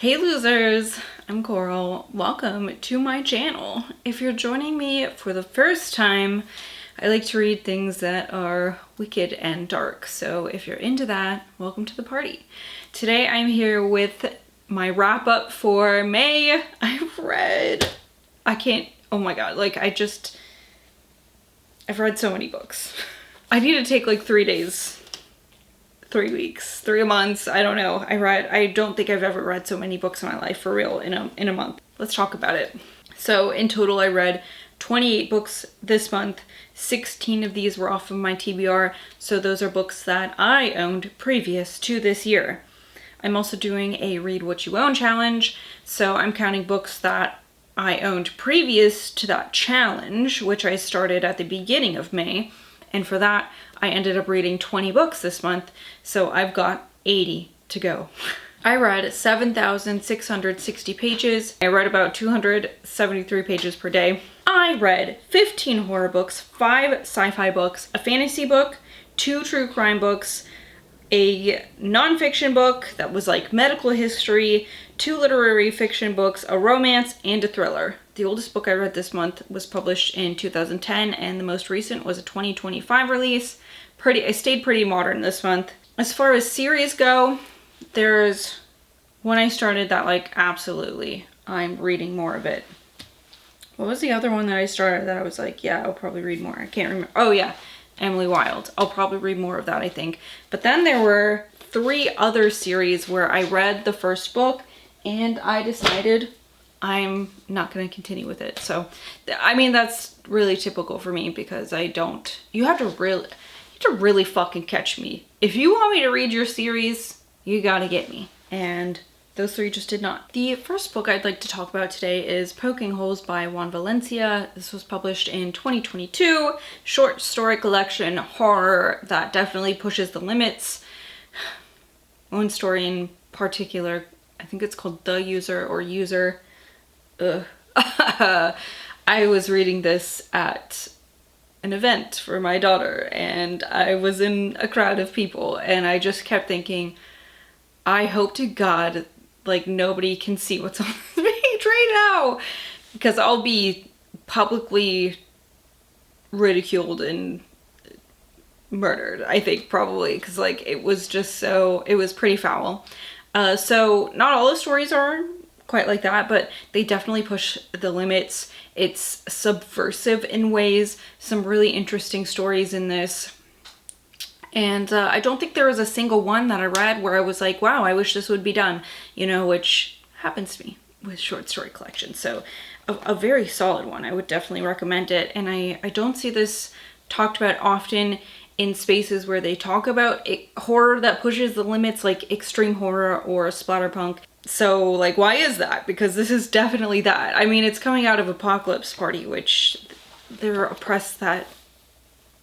Hey losers, I'm Coral. Welcome to my channel. If you're joining me for the first time, I like to read things that are wicked and dark. So if you're into that, welcome to the party. Today I'm here with my wrap up for May. Oh my god, I've read so many books. I need to take like 3 days. 3 weeks, 3 months, I don't know. I don't think I've ever read so many books in my life for real in a month. Let's talk about it. So in total I read 28 books this month. 16 of these were off of my TBR, so those are books that I owned previous to this year. I'm also doing a read what you own challenge, so I'm counting books that I owned previous to that challenge, which I started at the beginning of May. And for that, I ended up reading 20 books this month, so I've got 80 to go. I read 7,660 pages. I read about 273 pages per day. I read 15 horror books, 5 sci-fi books, a fantasy book, 2 true crime books, a nonfiction book that was like medical history, 2 literary fiction books, a romance, and a thriller. The oldest book I read this month was published in 2010, and the most recent was a 2025 release. I stayed pretty modern this month. As far as series go, there's one I started that absolutely I'm reading more of it. What was the other one that I started that I was like, yeah, I'll probably read more? I can't remember. Oh yeah, Emily Wilde. I'll probably read more of that, I think. But then there were 3 other series where I read the first book and I decided I'm not going to continue with it. So, I mean, that's really typical for me because you have to really fucking catch me. If you want me to read your series, you gotta get me. And those 3 just did not. The first book I'd like to talk about today is Poking Holes by Juan Valencia. This was published in 2022. Short story collection, horror that definitely pushes the limits. One story in particular, I think it's called The User or User. Ugh. I was reading this at an event for my daughter and I was in a crowd of people and I just kept thinking, I hope to God nobody can see what's on this page right now, because I'll be publicly ridiculed and murdered, I think, probably, because it was pretty foul. So not all the stories are quite like that, but they definitely push the limits. It's subversive in ways, some really interesting stories in this. And I don't think there was a single one that I read where I was like, wow, I wish this would be done, which happens to me with short story collections. So a very solid one. I would definitely recommend it. And I don't see this talked about often in spaces where they talk about horror that pushes the limits, like extreme horror or splatterpunk. So why is that? Because this is definitely that. I mean, it's coming out of Apocalypse Party, which they're a press that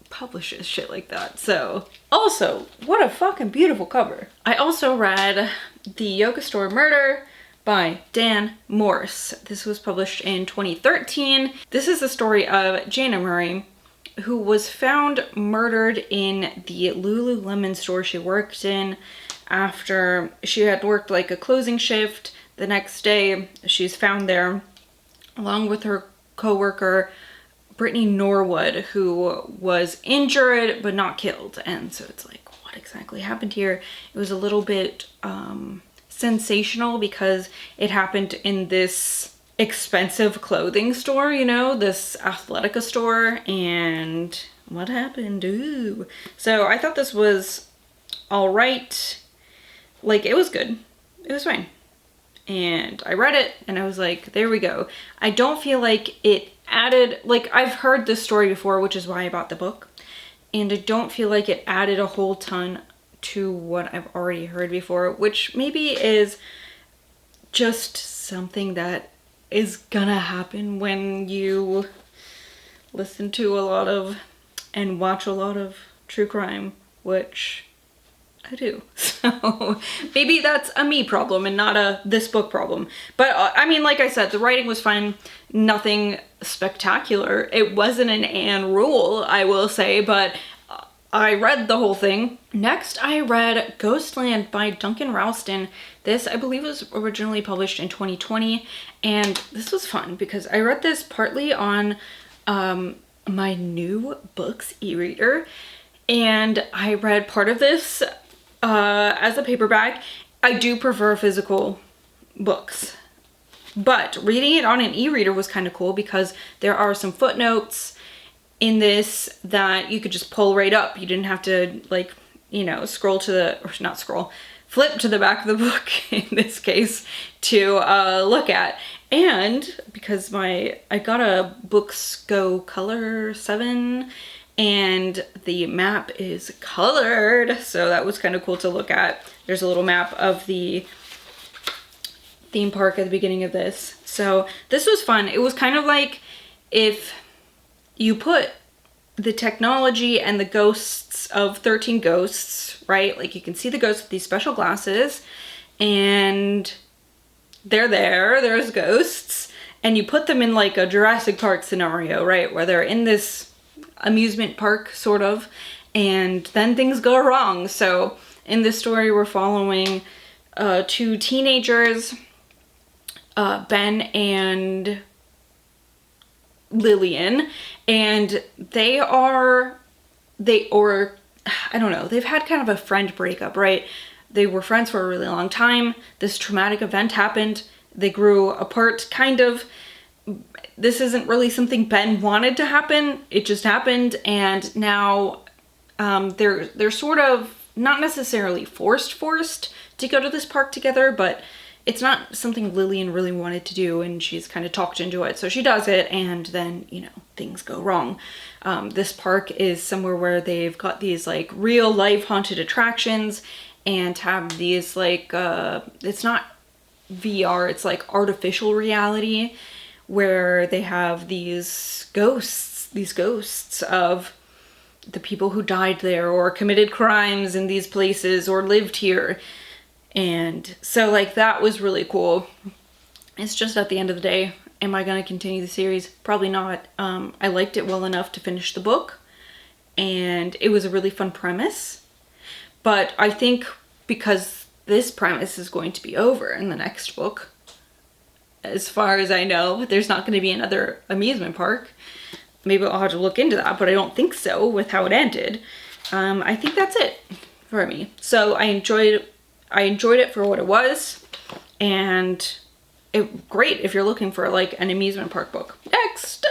publishes shit like that. So also, what a fucking beautiful cover. I also read The Yoga Store Murder by Dan Morse. This was published in 2013. This is the story of Jana Murray, who was found murdered in the Lululemon store she worked in after she had worked a closing shift. The next day, she's found there along with her co-worker Brittany Norwood, who was injured but not killed. And so it's what exactly happened here? It was a little bit sensational because it happened in this expensive clothing store, this Athletica store, and what happened? Ooh. So I thought this was all right. It was good. It was fine. And I read it and I was like, there we go. I don't feel like it added, I've heard this story before, which is why I bought the book. And I don't feel like it added a whole ton to what I've already heard before, which maybe is just something that is gonna happen when you listen to a lot of and watch a lot of true crime, which I do. So maybe that's a me problem and not a this book problem. But I mean, like I said, the writing was fine. Nothing spectacular. It wasn't an Anne Rule, I will say, but I read the whole thing. Next, I read Ghostland by Duncan Ralston. This, I believe, was originally published in 2020, and this was fun because I read this partly on my new books e-reader, and I read part of this as a paperback. I do prefer physical books, but reading it on an e-reader was kind of cool because there are some footnotes in this that you could just pull right up. You didn't have to, like, you know, scroll to the, or not scroll, flip to the back of the book in this case to look at. And because I got a Books Go Color 7 and the map is colored, so that was kind of cool to look at. There's a little map of the theme park at the beginning of this. So this was fun. It was kind of like if you put the technology and the ghosts of 13 Ghosts, right? Like you can see the ghosts with these special glasses and there's ghosts, and you put them in like a Jurassic Park scenario, right? Where they're in this amusement park sort of, and then things go wrong. So in this story, we're following two teenagers, Ben and Lillian, and I don't know, they've had kind of a friend breakup, right? They were friends for a really long time. This traumatic event happened. They grew apart, kind of. This isn't really something Ben wanted to happen. It just happened, and now they're sort of not necessarily forced to go to this park together, but it's not something Lillian really wanted to do, and she's kind of talked into it. So she does it, and then, you know, things go wrong. This park is somewhere where they've got these like real life haunted attractions and have these like, it's not VR, it's like artificial reality, where they have these ghosts of the people who died there or committed crimes in these places or lived here. And so like that was really cool. It's just at the end of the day, am I going to continue the series? Probably not. I liked it well enough to finish the book, and it was a really fun premise. But I think because this premise is going to be over in the next book, as far as I know, there's not going to be another amusement park. Maybe I'll have to look into that, but I don't think so with how it ended. I think that's it for me. So I enjoyed it for what it was, and great if you're looking for like an amusement park book. Next,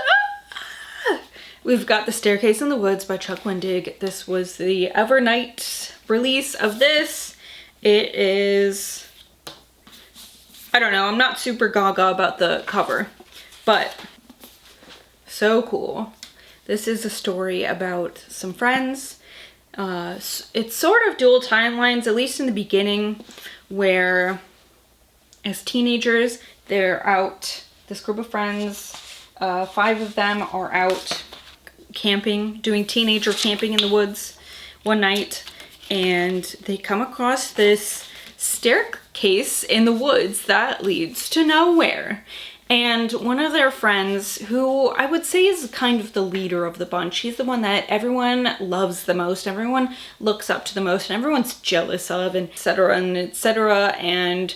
we've got The Staircase in the Woods by Chuck Wendig. This was the Evernight release of this. It is, I don't know, I'm not super gaga about the cover, but so cool. This is a story about some friends. It's sort of dual timelines, at least in the beginning, where as teenagers, they're out, this group of friends, 5 of them are out camping, doing teenager camping in the woods one night, and they come across this staircase in the woods that leads to nowhere. And one of their friends, who I would say is kind of the leader of the bunch, he's the one that everyone loves the most, everyone looks up to the most, and everyone's jealous of, and etc. and etc. And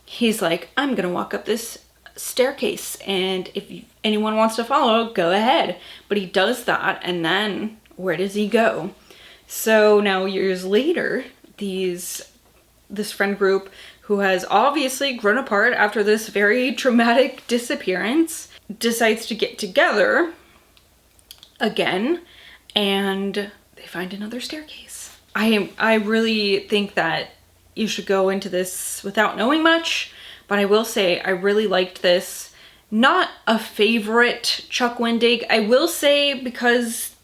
he's like, I'm gonna walk up this staircase, and if anyone wants to follow, go ahead. But he does that, and then where does he go? So now years later, this friend group, who has obviously grown apart after this very traumatic disappearance, decides to get together again, and they find another staircase. I really think that you should go into this without knowing much, but I will say I really liked this. Not a favorite Chuck Wendig, I will say, because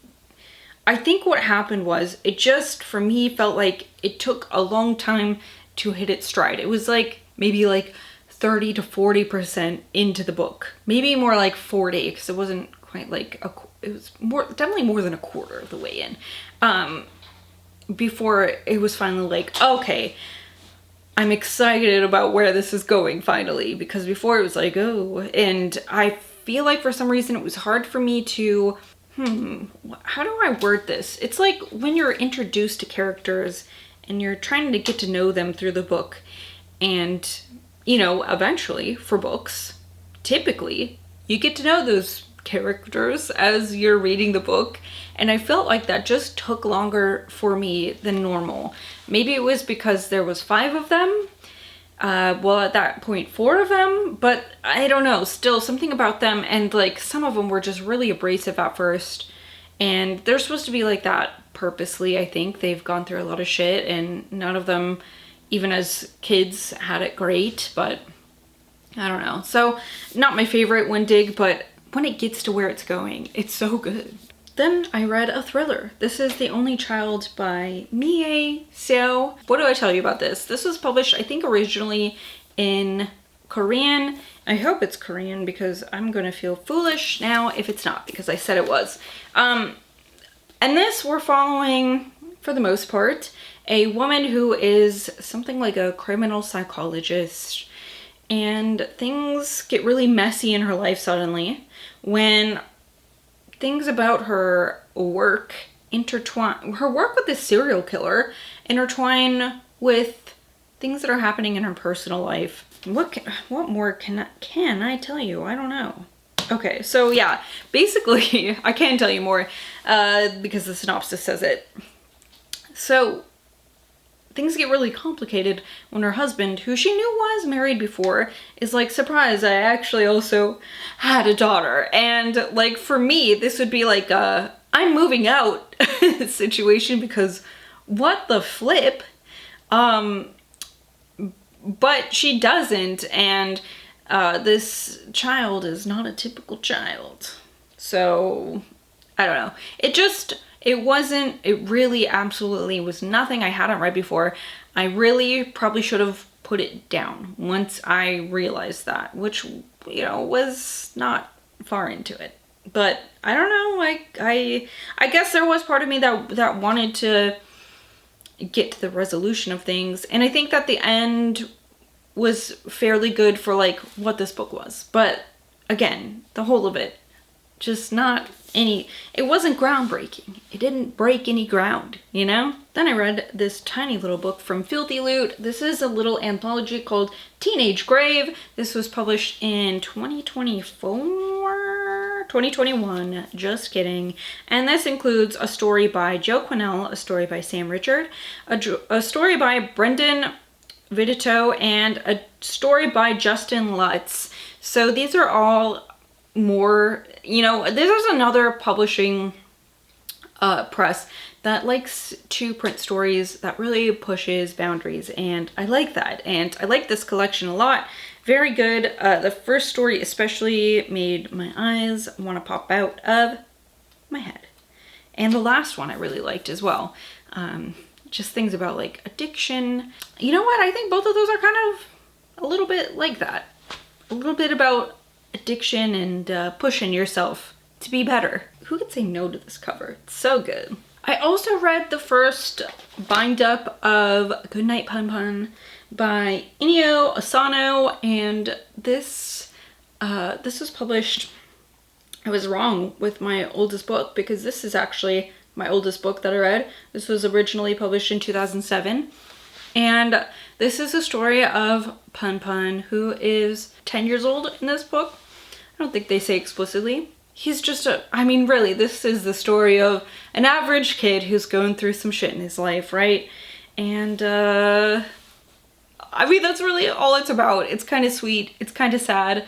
I think what happened was, it just, for me, felt like it took a long time to hit its stride. It was like, maybe like 30 to 40% into the book. Maybe more like 40, because it wasn't quite like, it was definitely more than a quarter of the way in. Before it was finally like, okay, I'm excited about where this is going finally, because before it was like, oh, and I feel like for some reason it was hard for me to how do I word this? It's like when you're introduced to characters and you're trying to get to know them through the book, and, you know, eventually for books, typically you get to know those characters as you're reading the book, and I felt like that just took longer for me than normal. Maybe it was because there was 5 of them, well, at that point 4 of them, but I don't know, still something about them, and like some of them were just really abrasive at first, and they're supposed to be like that purposely. I think they've gone through a lot of shit, and none of them, even as kids, had it great, but I don't know. So not my favorite Wendig, but when it gets to where it's going, it's so good. Then I read a thriller. This is The Only Child by Mie Seo. What do I tell you about this? This was published, I think, originally in Korean. I hope it's Korean because I'm gonna feel foolish now if it's not, because I said it was. And this, we're following, for the most part, a woman who is something like a criminal psychologist, and things get really messy in her life suddenly when things about her work intertwine, her work with this serial killer intertwine with things that are happening in her personal life. What more can I tell you? I don't know. Okay, so yeah, basically, I can't tell you more because the synopsis says it. So things get really complicated when her husband, who she knew was married before, is like, surprise, I actually also had a daughter. And like, for me, this would be like a I'm moving out situation, because what the flip? But she doesn't, and this child is not a typical child. So I don't know. It really absolutely was nothing I hadn't read before. I really probably should have put it down once I realized that, which, you know, was not far into it. But I don't know, like, I guess there was part of me that wanted to get to the resolution of things. And I think that the end was fairly good for like what this book was. But again, the whole of it, just not it wasn't groundbreaking. It didn't break any ground, you know? Then I read this tiny little book from Filthy Loot. This is a little anthology called Teenage Grave. This was published in 2021, just kidding. And this includes a story by Joe Quinnell, a story by Sam Richard, a story by Brendan Vidito, and a story by Justin Lutz. So these are all more, you know, there's another publishing press that likes to print stories that really pushes boundaries, and I like that, and I like this collection a lot. Very good. The first story especially made my eyes want to pop out of my head, and the last one I really liked as well. Just things about like addiction. You know what, I think both of those are kind of a little bit like that, a little bit about addiction and pushing yourself to be better. Who could say no to this cover? It's so good. I also read the first bind up of Goodnight, Punpun by Inio, Asano, and this was published. I was wrong with my oldest book, because this is actually my oldest book that I read. This was originally published in 2007. And this is a story of Punpun, who is 10 years old in this book. I don't think they say explicitly. He's just really, this is the story of an average kid who's going through some shit in his life, right? And, that's really all it's about. It's kind of sweet. It's kind of sad.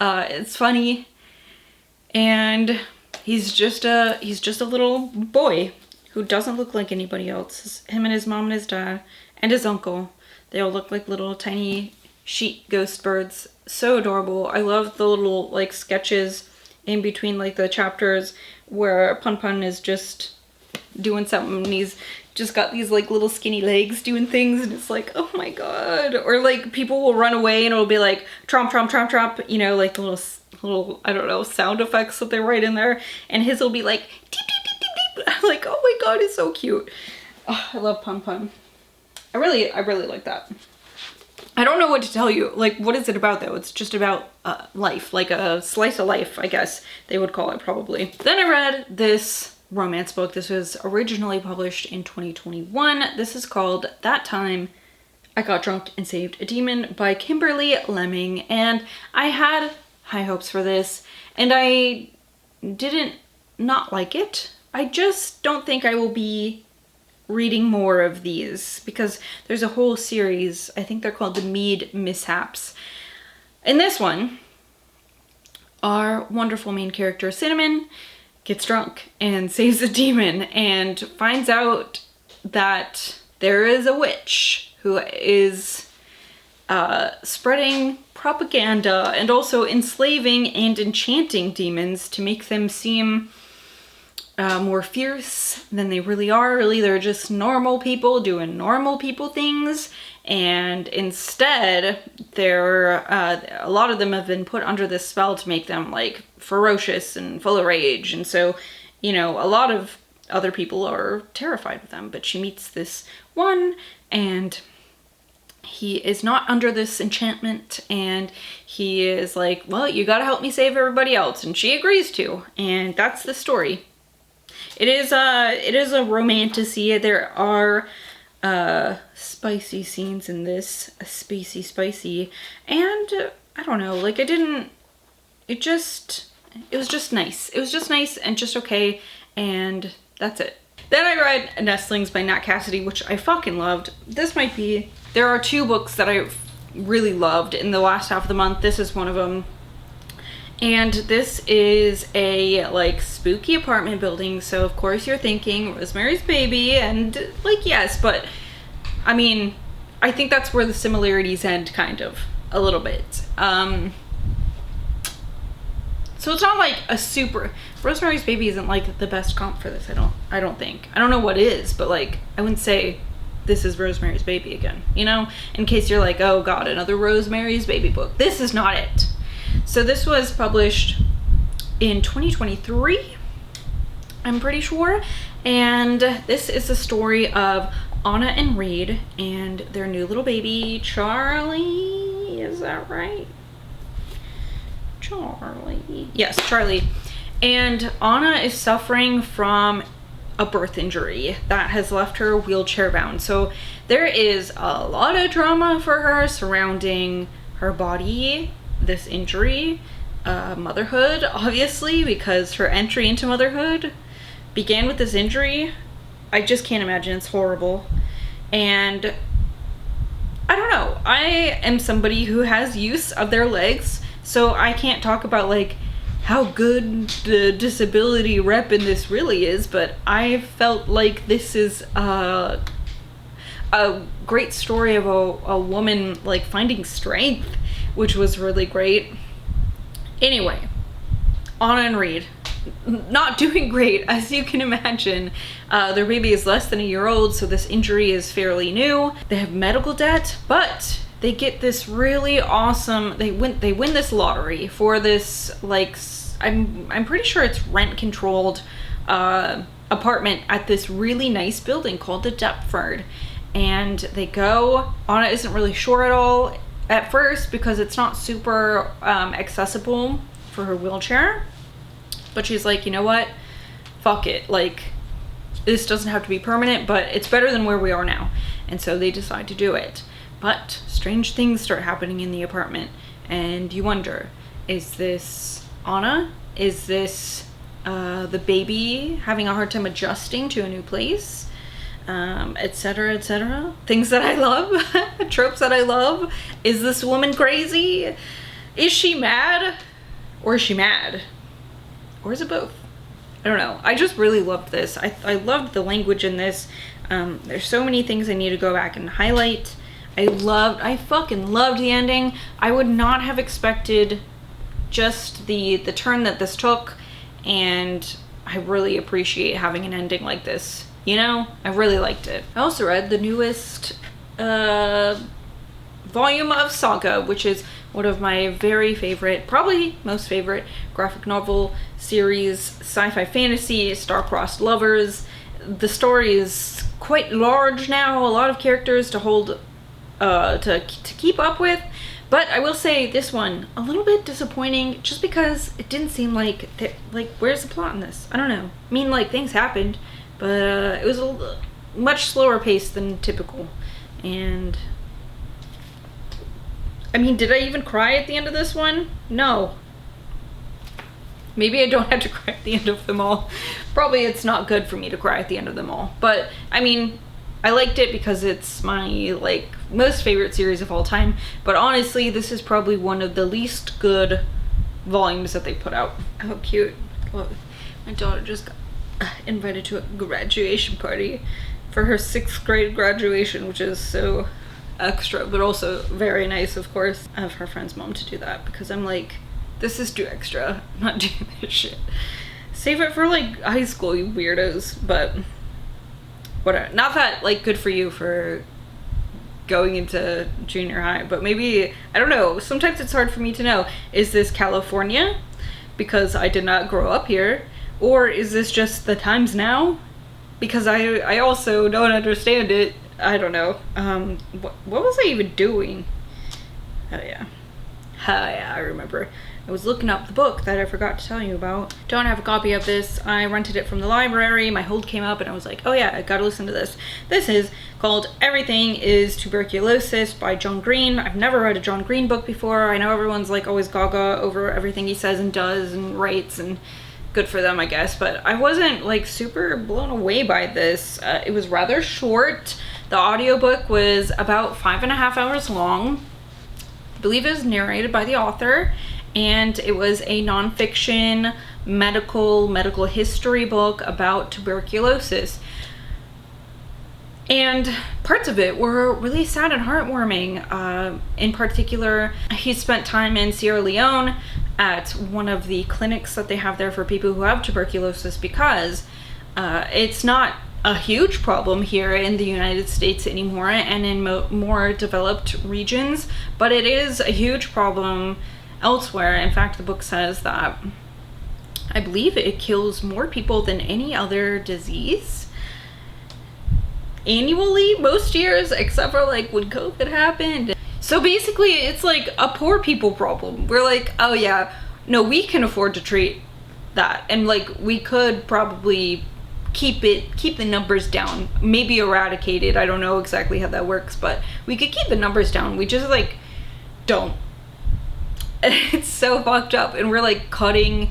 It's funny. And he's just a little boy who doesn't look like anybody else. Him and his mom and his dad and his uncle, they all look like little tiny sheet ghost birds. So adorable. I love the little like sketches in between like the chapters where Punpun is just doing something, and he's just got these like little skinny legs doing things, and it's like, oh my god. Or like people will run away and it'll be like tromp tromp tromp tromp, you know, like the little I don't know, sound effects that they write in there, and his will be like deep deep deep deep deep. I'm like, oh my god, it's so cute. Oh, I love Punpun. I really like that. I don't know what to tell you. Like, what is it about though? It's just about life, like a slice of life, I guess they would call it probably. Then I read this romance book. This was originally published in 2021. This is called That Time I Got Drunk and Saved a Demon by Kimberly Lemming. And I had high hopes for this and I didn't not like it. I just don't think I will be reading more of these because there's a whole series. I think they're called the Mead Mishaps. In this one, our wonderful main character Cinnamon gets drunk and saves a demon and finds out that there is a witch who is spreading propaganda and also enslaving and enchanting demons to make them seem more fierce than they really are. Really, they're just normal people doing normal people things, and instead they're a lot of them have been put under this spell to make them like ferocious and full of rage, and so, you know, a lot of other people are terrified of them. But she meets this one and he is not under this enchantment, and he is like, well, you gotta help me save everybody else, and she agrees to, and that's the story. It is a romantasy. There are spicy scenes in this, spicy, and I don't know, like it was just nice. It was just nice and just okay, and that's it. Then I read Nestlings by Nat Cassidy, which I fucking loved. There are two books that I really loved in the last half of the month. This is one of them. And this is a like spooky apartment building. So of course you're thinking Rosemary's Baby, and like, yes, but I mean, I think that's where the similarities end kind of a little bit. So it's not like a super, Rosemary's Baby isn't like the best comp for this. I don't think. I don't know what is, but like, I wouldn't say this is Rosemary's Baby again, you know, in case you're like, oh God, another Rosemary's Baby book. This is not it. So this was published in 2023, I'm pretty sure, and this is the story of Anna and Reed and their new little baby, Charlie. Is that right? Charlie. Yes, Charlie. And Anna is suffering from a birth injury that has left her wheelchair bound. So there is a lot of drama for her surrounding her body, this injury, motherhood, obviously, because her entry into motherhood began with this injury. I just can't imagine. It's horrible. And I don't know. I am somebody who has use of their legs, so I can't talk about like how good the disability rep in this really is, but I felt like this is a great story of a woman like finding strength, which was really great. Anyway, Anna and Reed, not doing great, as you can imagine. Their baby is less than a year old, so this injury is fairly new. They have medical debt, but they get this really awesome, they win this lottery for this, like, I'm pretty sure it's rent controlled apartment at this really nice building called the Deptford. And they go, Anna isn't really sure at all at first because it's not super accessible for her wheelchair, but she's like, you know what, fuck it, like this doesn't have to be permanent, but it's better than where we are now. And so they decide to do it, but strange things start happening in the apartment, and you wonder, is this Anna? Is this the baby having a hard time adjusting to a new place? Etc, etc. Things that I love, tropes that I love. Is this woman crazy? Is she mad? Or is she mad? Or is it both? I don't know. I just really loved this. I loved the language in this. There's so many things I need to go back and highlight. I fucking loved the ending. I would not have expected just the turn that this took, and I really appreciate having an ending like this. You know, I really liked it. I also read the newest volume of Saga, which is one of my very favorite, probably most favorite graphic novel series, sci-fi fantasy, star-crossed lovers. The story is quite large now, a lot of characters to hold to keep up with. But I will say this one, a little bit disappointing just because it didn't seem like, where's the plot in this? I don't know. I mean, like, things happened, but it was a much slower pace than typical. And, I mean, did I even cry at the end of this one? No. Maybe I don't have to cry at the end of them all. Probably it's not good for me to cry at the end of them all. But, I mean, I liked it because it's my, like, most favorite series of all time. But honestly, this is probably one of the least good volumes that they put out. How cute. Well, my daughter just got invited to a graduation party for her 6th grade graduation, which is so extra, but also very nice, of course, of her friend's mom to do that, because I'm like, this is too extra. I'm not doing this shit. Save it for, like, high school, you weirdos. But whatever. Not that, like, good for you for going into junior high, but maybe, I don't know, sometimes it's hard for me to know, is this California because I did not grow up here, or is this just the times now? Because I also don't understand it. I don't know. What was I even doing? Oh yeah, I remember. I was looking up the book that I forgot to tell you about. Don't have a copy of this. I rented it from the library. My hold came up and I was like, oh yeah, I gotta listen to this. This is called Everything is Tuberculosis by John Green. I've never read a John Green book before. I know everyone's like always gaga over everything he says and does and writes, and good for them, I guess. But I wasn't like super blown away by this. It was rather short. The audiobook was about 5.5 hours long. I believe it was narrated by the author. And it was a nonfiction medical history book about tuberculosis. And parts of it were really sad and heartwarming. In particular, he spent time in Sierra Leone at one of the clinics that they have there for people who have tuberculosis, because it's not a huge problem here in the United States anymore and in more developed regions, but it is a huge problem elsewhere. In fact, the book says that I believe it kills more people than any other disease annually most years, except for like when COVID happened. So basically it's like a poor people problem. We're like, oh yeah, no, we can afford to treat that, and like we could probably keep the numbers down, maybe eradicate it. I don't know exactly how that works, but we could keep the numbers down. We just like don't. It's so fucked up, and we're like cutting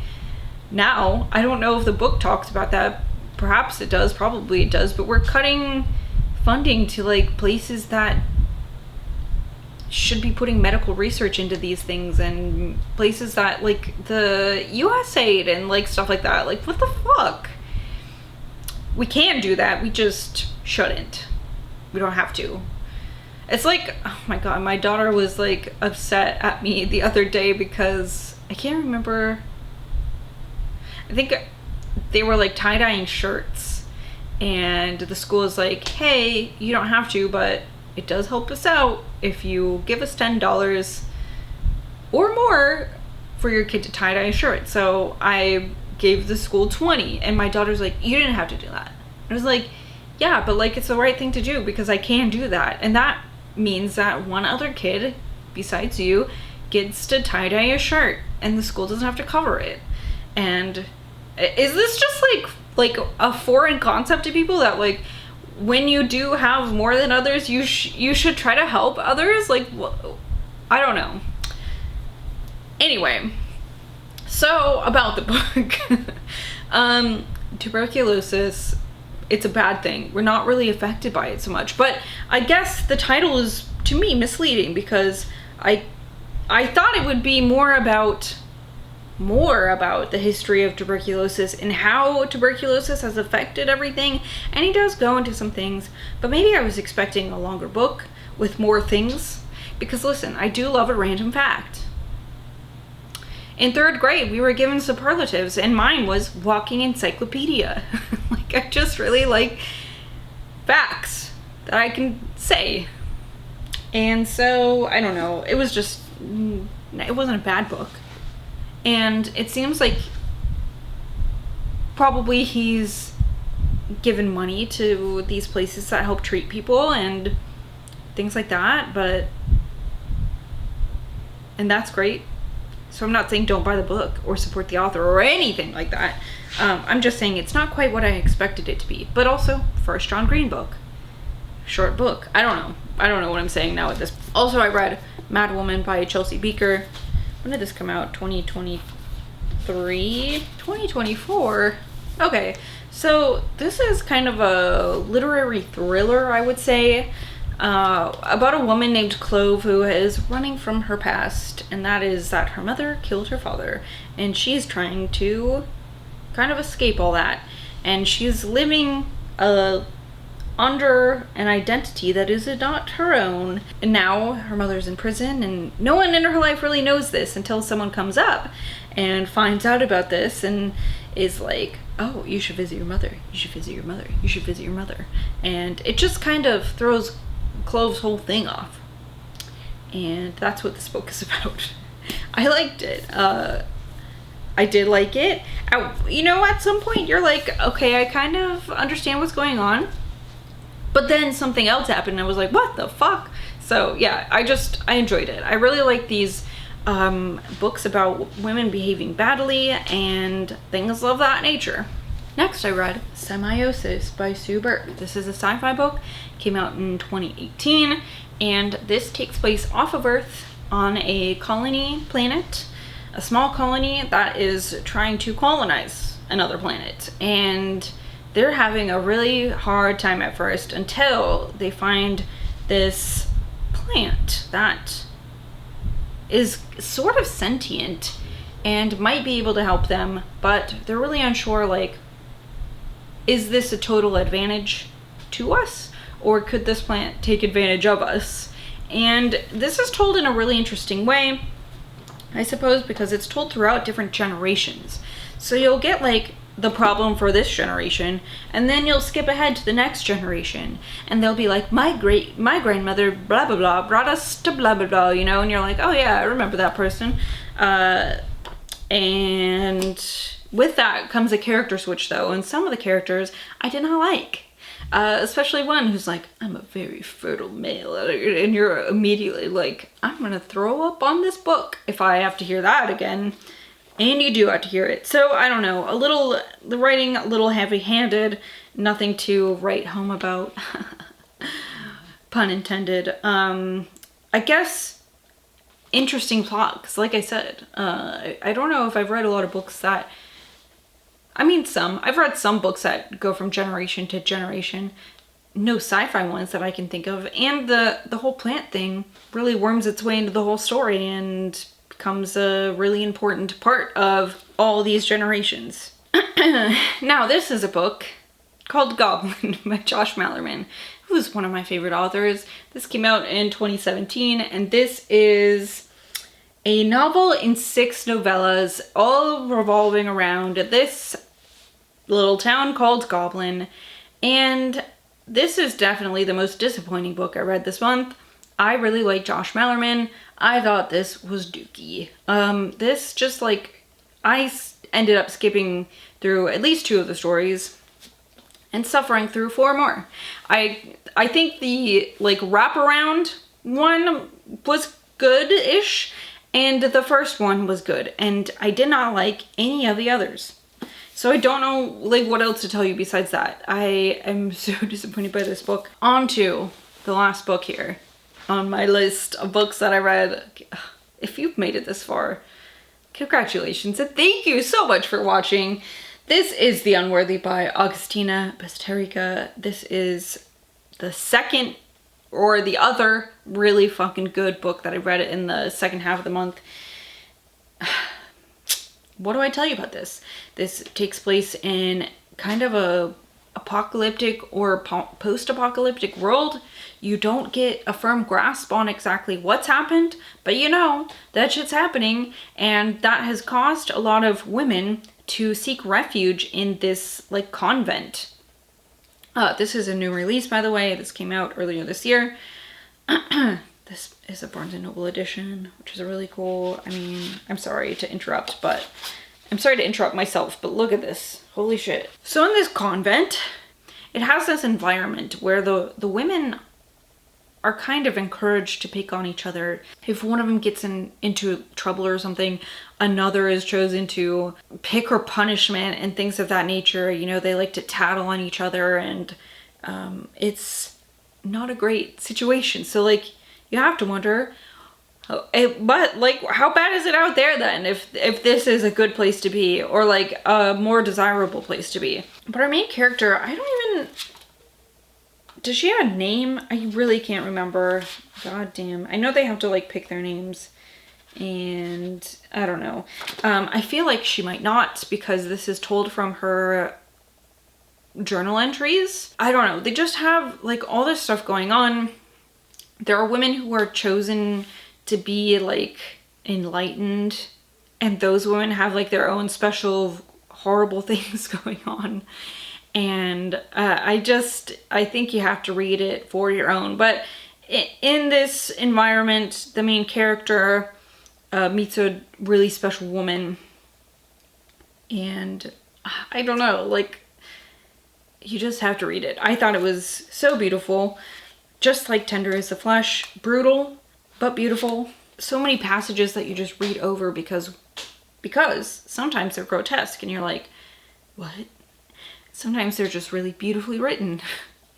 now. I don't know if the book talks about that. Perhaps it does, probably it does, but we're cutting funding to like places that should be putting medical research into these things, and places that like the USAID and like stuff like that. Like, what the fuck? We can do that, we just shouldn't. We don't have to. It's like, oh my god, my daughter was like upset at me the other day because I can't remember. I think they were like tie-dyeing shirts, and the school is like, hey, you don't have to, but it does help us out if you give us $10 or more for your kid to tie-dye a shirt. So I gave the school $20, and my daughter's like, you didn't have to do that. I was like, yeah, but like it's the right thing to do because I can do that, and that means that one other kid besides you gets to tie-dye a shirt and the school doesn't have to cover it. And is this just like a foreign concept to people that like when you do have more than others, you should try to help others? Like, I don't know. Anyway, so about the book. Tuberculosis, it's a bad thing. We're not really affected by it so much, but I guess the title is, to me, misleading, because I thought it would be more about the history of tuberculosis and how tuberculosis has affected everything, and he does go into some things, but maybe I was expecting a longer book with more things, because listen, I do love a random fact. In 3rd grade, we were given superlatives, and mine was walking encyclopedia. Like, I just really like facts that I can say. And so, I don't know, it was just, it wasn't a bad book. And it seems like probably he's given money to these places that help treat people, and things like that, and that's great. So I'm not saying don't buy the book or support the author or anything like that. I'm just saying it's not quite what I expected it to be. But also, first John Green book. Short book. I don't know what I'm saying now with this. Also, I read Madwoman by Chelsea Bieker. When did this come out? 2023? 2024? Okay. So this is kind of a literary thriller, I would say. About a woman named Clove who is running from her past, and that is that her mother killed her father, and she's trying to kind of escape all that, and she's living under an identity that is not her own. And now her mother's in prison, and no one in her life really knows this until someone comes up and finds out about this and is like, oh, you should visit your mother, you should visit your mother, you should visit your mother. And it just kind of throws Clove's whole thing off, and that's what this book is about. I liked it. I did like it. You know, at some point you're like, okay, I kind of understand what's going on, but then something else happened and I was like, what the fuck? So yeah, I enjoyed it. I really like these books about women behaving badly and things of that nature. Next, I read Semiosis by Sue Burke. This is a sci-fi book, came out in 2018, and this takes place off of Earth on a colony planet, a small colony that is trying to colonize another planet. And they're having a really hard time at first until they find this plant that is sort of sentient and might be able to help them, but they're really unsure, like, is this a total advantage to us, or could this plant take advantage of us? And this is told in a really interesting way, I suppose, because it's told throughout different generations. So you'll get like the problem for this generation, and then you'll skip ahead to the next generation, and they'll be like, my grandmother blah blah blah brought us to blah blah blah, you know, and you're like, oh yeah, I remember that person. And with that comes a character switch though, and some of the characters I did not like. Especially one who's like, I'm a very fertile male, and you're immediately like, I'm gonna throw up on this book if I have to hear that again. And you do have to hear it. So I don't know, the writing a little heavy-handed, nothing to write home about. Pun intended. I guess interesting plot, because like I said, I don't know if I've read a lot of books that, I've read some books that go from generation to generation. No sci-fi ones that I can think of. And the whole plant thing really worms its way into the whole story and becomes a really important part of all these generations. Now, this is a book called Goblin by Josh Malerman, who's one of my favorite authors. This came out in 2017, and this is a novel in 6 novellas, all revolving around this little town called Goblin. And this is definitely the most disappointing book I read this month. I really like Josh Malerman. I thought this was dookie. This just like, I ended up skipping through at least 2 of the stories and suffering through 4 more. I think the like wraparound one was good-ish, and the first one was good, and I did not like any of the others. So I don't know like what else to tell you besides that. I am so disappointed by this book. On to the last book here on my list of books that I read. If you've made it this far, congratulations, and thank you so much for watching. This is The Unworthy by Agustina Bazterrica. This is the second or the other really fucking good book that I read in the second half of the month. What do I tell you about this? This takes place in kind of a apocalyptic or post-apocalyptic world. You don't get a firm grasp on exactly what's happened, but you know that shit's happening, and that has caused a lot of women to seek refuge in this like convent. This is a new release, by the way. This came out earlier this year. This is a Barnes & Noble edition, which is really cool. I'm sorry to interrupt, but I'm sorry to interrupt myself, but look at this. Holy shit. So in this convent, it has this environment where the women are kind of encouraged to pick on each other. If one of them gets into trouble or something, another is chosen to pick her punishment and things of that nature. You know, they like to tattle on each other, and it's not a great situation. So like, you have to wonder, but like, how bad is it out there then if this is a good place to be, or like a more desirable place to be? But our main character, I don't even... Does she have a name? I really can't remember. God damn. I know they have to like pick their names, and I don't know. I feel like she might not, because this is told from her journal entries. I don't know. They just have like all this stuff going on. There are women who are chosen to be like enlightened, and those women have like their own special horrible things going on. And I think you have to read it for your own. But in this environment, the main character meets a really special woman, and I don't know, like, you just have to read it. I thought it was so beautiful, just like Tender is the Flesh. Brutal, but beautiful. So many passages that you just read over because sometimes they're grotesque and you're like, what? Sometimes they're just really beautifully written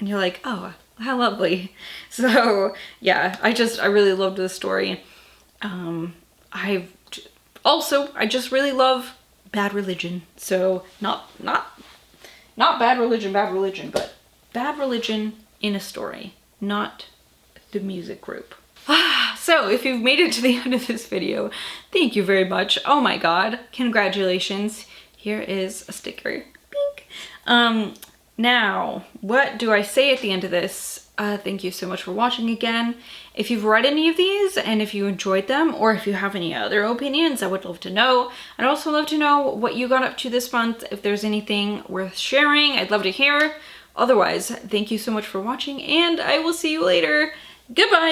and you're like, oh, how lovely. So yeah, I really loved this story. I just really love Bad Religion. So not Bad Religion, but Bad Religion in a story, not the music group. So if you've made it to the end of this video, thank you very much. Oh my god, congratulations. Here is a sticker. Bink. Now, what do I say at the end of this? Thank you so much for watching again. If you've read any of these and if you enjoyed them, or if you have any other opinions, I would love to know. I'd also love to know what you got up to this month. If there's anything worth sharing, I'd love to hear. Otherwise, thank you so much for watching, and I will see you later. Goodbye!